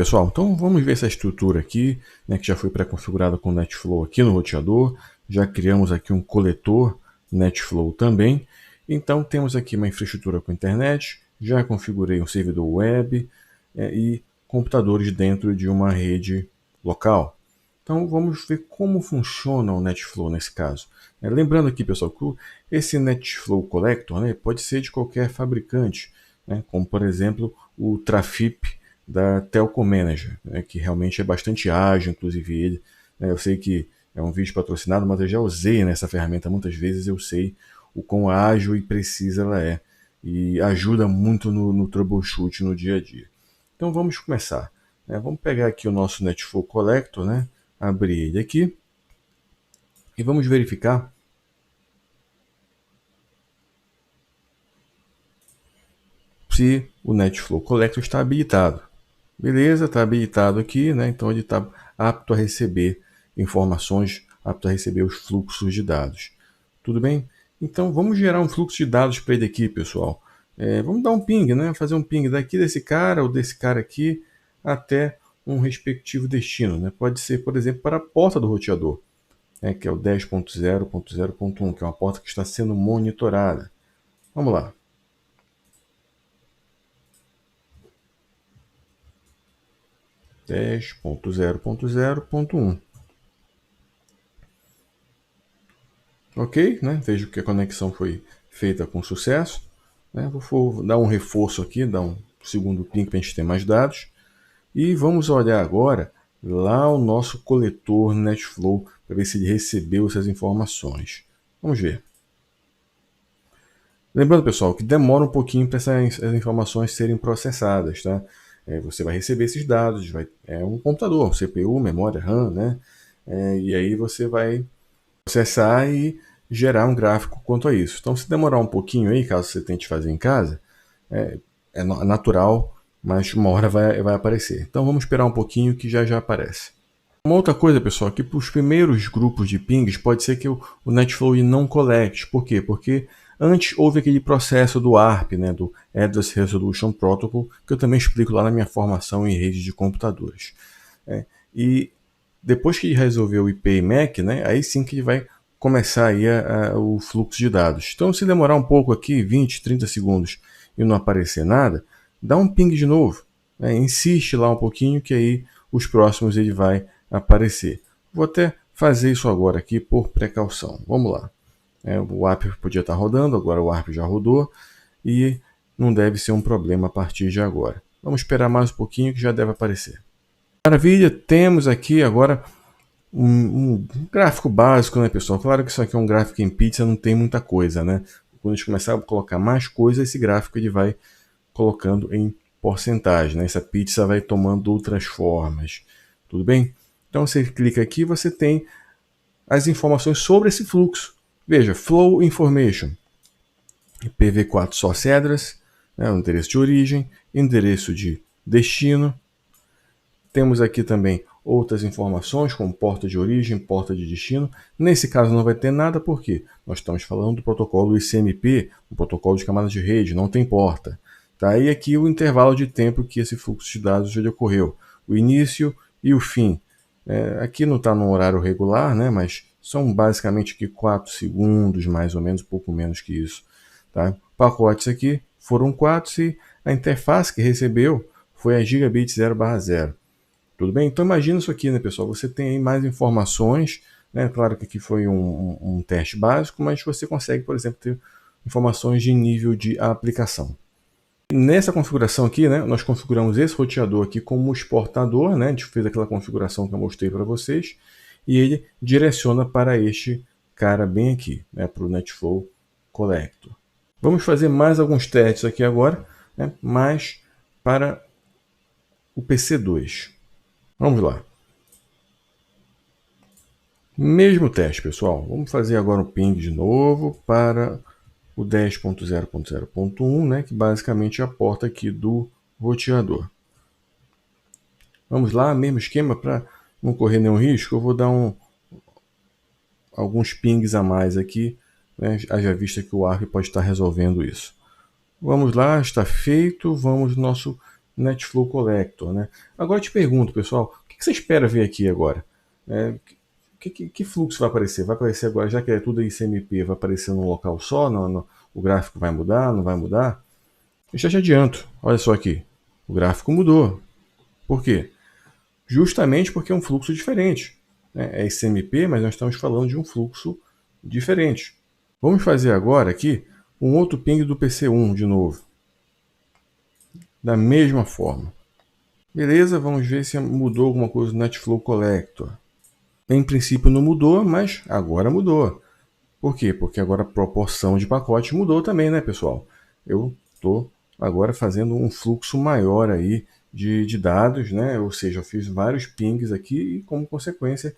Pessoal, então vamos ver essa estrutura aqui, né, que já foi pré-configurada com NetFlow aqui no roteador. Já criamos aqui um coletor NetFlow também. Então temos aqui uma infraestrutura com internet, já configurei um servidor web e computadores dentro de uma rede local. Então vamos ver como funciona o NetFlow nesse caso. Lembrando aqui, pessoal, que esse NetFlow Collector, né, pode ser de qualquer fabricante, né, como por exemplo o Trafip da Telco Manager, né, que realmente é bastante ágil, inclusive ele. Eu sei que é um vídeo patrocinado, mas eu já usei nessa ferramenta muitas vezes, eu sei o quão ágil e precisa ela é. E ajuda muito no troubleshoot no dia a dia. Então vamos começar. Vamos pegar aqui o nosso NetFlow Collector, né, abrir ele aqui e vamos verificar se o NetFlow Collector está habilitado. Beleza, está habilitado aqui, né? Então ele está apto a receber informações, apto a receber os fluxos de dados. Tudo bem? Então vamos gerar um fluxo de dados para ele aqui, pessoal. Vamos dar um ping, né? Fazer um ping daqui desse cara ou desse cara aqui até um respectivo destino, né? Pode ser, por exemplo, para a porta do roteador, né? Que é o 10.0.0.1, que é uma porta que está sendo monitorada. Vamos lá. Ok, né? Vejo que a conexão foi feita com sucesso. Vou dar um reforço aqui, dar um segundo ping para a gente ter mais dados. E vamos olhar agora lá o nosso coletor NetFlow para ver se ele recebeu essas informações. Vamos ver. Lembrando, pessoal, que demora um pouquinho para essas informações serem processadas, tá? Você vai receber esses dados, é um computador, CPU, memória, RAM, né? E aí você vai processar e gerar um gráfico quanto a isso. Então, se demorar um pouquinho aí, caso você tente fazer em casa, é natural, mas uma hora vai aparecer. Então, vamos esperar um pouquinho que já aparece. Uma outra coisa, pessoal, que para os primeiros grupos de pings pode ser que o NetFlow não colete. Por quê? Porque antes houve aquele processo do ARP, né, do Address Resolution Protocol, que eu também explico lá na minha formação em rede de computadores. E depois que resolver o IP e MAC, né, aí sim que ele vai começar aí o fluxo de dados. Então, se demorar um pouco aqui, 20, 30 segundos, e não aparecer nada, dá um ping de novo. Insiste lá um pouquinho que aí os próximos ele vai aparecer. Vou até fazer isso agora aqui por precaução. Vamos lá. O ARP podia estar rodando, agora o ARP já rodou e não deve ser um problema a partir de agora. Vamos esperar mais um pouquinho que já deve aparecer. Maravilha, temos aqui agora um gráfico básico, né, pessoal? Claro que isso aqui é um gráfico em pizza, não tem muita coisa, né? Quando a gente começar a colocar mais coisa, esse gráfico ele vai colocando em porcentagem, né? Essa pizza vai tomando outras formas, tudo bem? Então você clica aqui, você tem as informações sobre esse fluxo. Veja, Flow Information, IPv4 source address, né, o endereço de origem, endereço de destino. Temos aqui também outras informações, como porta de origem, porta de destino. Nesse caso não vai ter nada, porque nós estamos falando do protocolo ICMP, o protocolo de camada de rede, não tem porta. Tá? E aqui o intervalo de tempo que esse fluxo de dados já ocorreu, o início e o fim. Aqui não está no horário regular, né, mas são basicamente aqui 4 segundos, mais ou menos, pouco menos que isso. Tá? Pacotes aqui foram 4 e a interface que recebeu foi a gigabit 0/0. Tudo bem? Então imagina isso aqui, né, pessoal? Você tem aí mais informações, né? Claro que aqui foi um teste básico, mas você consegue, por exemplo, ter informações de nível de aplicação. Nessa configuração aqui, né, nós configuramos esse roteador aqui como exportador, né? A gente fez aquela configuração que eu mostrei para vocês, e ele direciona para este cara bem aqui, né, para o NetFlow Collector. Vamos fazer mais alguns testes aqui agora, né, mas para o PC2. Vamos lá. Mesmo teste, pessoal. Vamos fazer agora um ping de novo para o 10.0.0.1, né, que basicamente é a porta aqui do roteador. Vamos lá, mesmo esquema, para não correr nenhum risco, eu vou dar alguns pings a mais aqui, né, haja vista que o ARP pode estar resolvendo isso. Vamos lá, está feito, vamos no nosso NetFlow Collector, né? Agora eu te pergunto, pessoal, o que você espera ver aqui agora? Que fluxo vai aparecer? Vai aparecer agora, já que é tudo ICMP, vai aparecer num local só? O gráfico vai mudar? Não vai mudar? Eu já te adianto, olha só aqui, o gráfico mudou. Por quê? Justamente porque é um fluxo diferente. Né? É ICMP, mas nós estamos falando de um fluxo diferente. Vamos fazer agora aqui um outro ping do PC1 de novo. Da mesma forma. Beleza, vamos ver se mudou alguma coisa no NetFlow Collector. Em princípio não mudou, mas agora mudou. Por quê? Porque agora a proporção de pacote mudou também, né, pessoal? Eu estou agora fazendo um fluxo maior aí de dados, né? Ou seja, eu fiz vários pings aqui e, como consequência,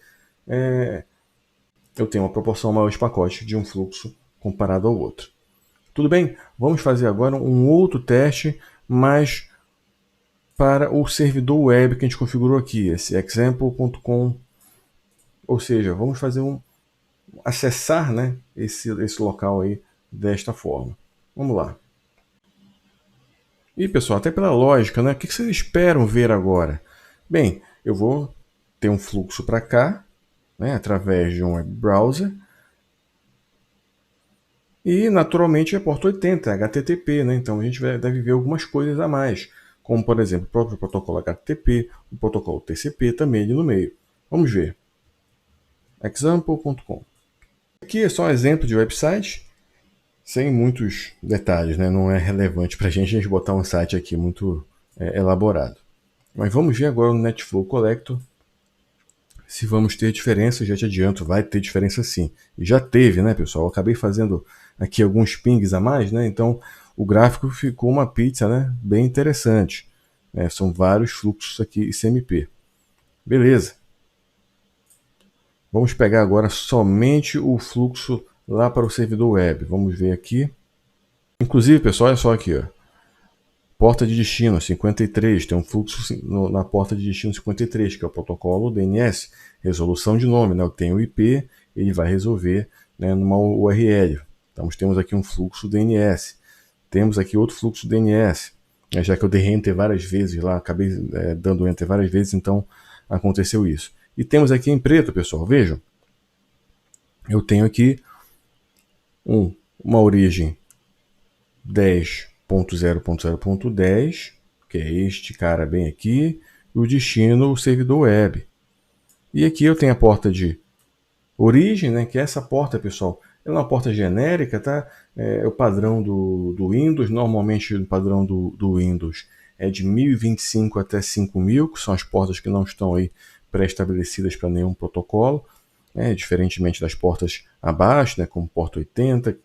eu tenho uma proporção maior de pacote de um fluxo comparado ao outro. Tudo bem? Vamos fazer agora um outro teste, mas para o servidor web que a gente configurou aqui, esse example.com. Ou seja, vamos fazer acessar, né, esse local aí desta forma. Vamos lá. E pessoal, até pela lógica, né, o que vocês esperam ver agora? Bem, eu vou ter um fluxo para cá, né, através de um web browser. E naturalmente é porta 80, HTTP, né? Então a gente deve ver algumas coisas a mais, como por exemplo o próprio protocolo HTTP, o protocolo TCP também ali no meio. Vamos ver. Example.com. Aqui é só um exemplo de website, sem muitos detalhes, né? Não é relevante para a gente botar um site aqui muito elaborado. Mas vamos ver agora no NetFlow Collector se vamos ter diferença. Já te adianto, vai ter diferença sim. E já teve, né, pessoal? Eu acabei fazendo aqui alguns pings a mais, né? Então o gráfico ficou uma pizza, né? Bem interessante. São vários fluxos aqui ICMP. Beleza. Vamos pegar agora somente o fluxo lá para o servidor web. Vamos ver aqui. Inclusive, pessoal, olha só aqui, ó. Porta de destino 53, tem um fluxo na porta de destino 53, que é o protocolo DNS, resolução de nome, né? Eu tenho o IP, ele vai resolver, né, numa URL. Então temos aqui um fluxo DNS. Temos aqui outro fluxo DNS, né, já que eu dei enter várias vezes lá, acabei dando enter várias vezes, então aconteceu isso. E temos aqui em preto, pessoal, vejam. Eu tenho aqui uma origem 10.0.0.10, que é este cara bem aqui, e o destino, o servidor web. E aqui eu tenho a porta de origem, né, que é essa porta, pessoal, é uma porta genérica, tá? É o padrão do Windows, normalmente o padrão do Windows é de 1025 até 5000, que são as portas que não estão aí pré-estabelecidas para nenhum protocolo, né, diferentemente das portas abaixo, né, como porta 80,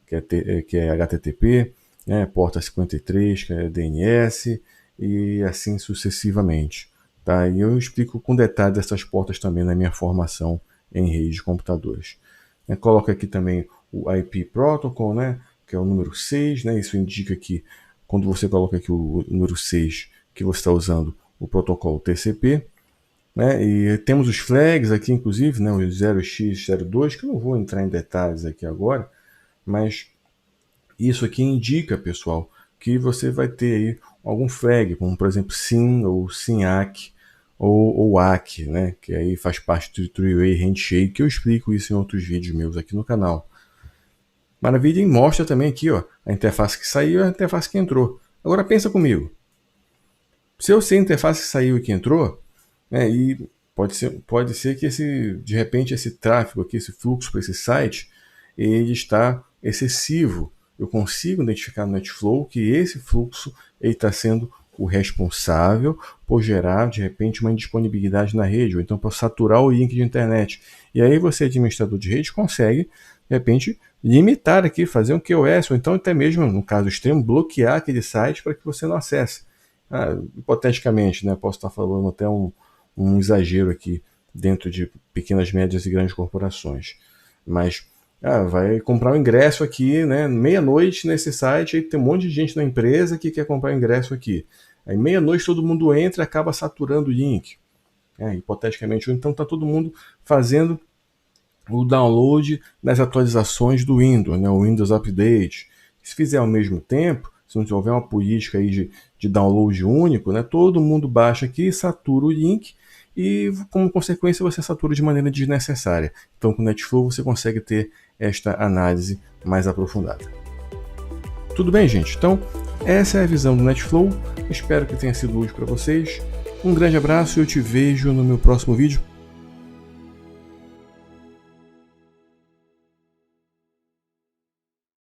que é HTTP, né, porta 53, que é DNS, e assim sucessivamente. Tá? E eu explico com detalhes essas portas também na minha formação em rede de computadores. Coloca aqui também o IP Protocol, né, que é o número 6, né, isso indica que quando você coloca aqui o número 6, que você está usando o protocolo TCP. Né, e temos os flags aqui, inclusive, né, o 0x02, que eu não vou entrar em detalhes aqui agora, mas isso aqui indica, pessoal, que você vai ter aí algum flag, como por exemplo SYN ou SYNAC ou ACK, né? Que aí faz parte do Three-Way Handshake, que eu explico isso em outros vídeos meus aqui no canal. Maravilha, e mostra também aqui, ó, a interface que saiu e a interface que entrou. Agora pensa comigo. Se eu sei a interface que saiu e que entrou, né, e pode ser que de repente esse tráfego aqui, esse fluxo para esse site, ele está excessivo. Eu consigo identificar no NetFlow que esse fluxo está sendo o responsável por gerar, de repente, uma indisponibilidade na rede, ou então por saturar o link de internet. E aí você, administrador de rede, consegue, de repente, limitar aqui, fazer um QoS, ou então até mesmo, no caso extremo, bloquear aquele site para que você não acesse. Hipoteticamente, né, posso estar falando até um exagero aqui dentro de pequenas, médias e grandes corporações. Mas vai comprar um ingresso aqui, né, meia-noite nesse site, aí tem um monte de gente na empresa que quer comprar o ingresso aqui. Aí meia-noite todo mundo entra e acaba saturando o link. Hipoteticamente, ou então está todo mundo fazendo o download das atualizações do Windows, né, o Windows Update. Se fizer ao mesmo tempo, se não tiver uma política aí de download único, né, todo mundo baixa aqui, satura o link e, como consequência, você satura de maneira desnecessária. Então, com o NetFlow você consegue ter esta análise mais aprofundada. Tudo bem, gente? Então, essa é a visão do NetFlow. Espero que tenha sido útil para vocês. Um grande abraço e eu te vejo no meu próximo vídeo.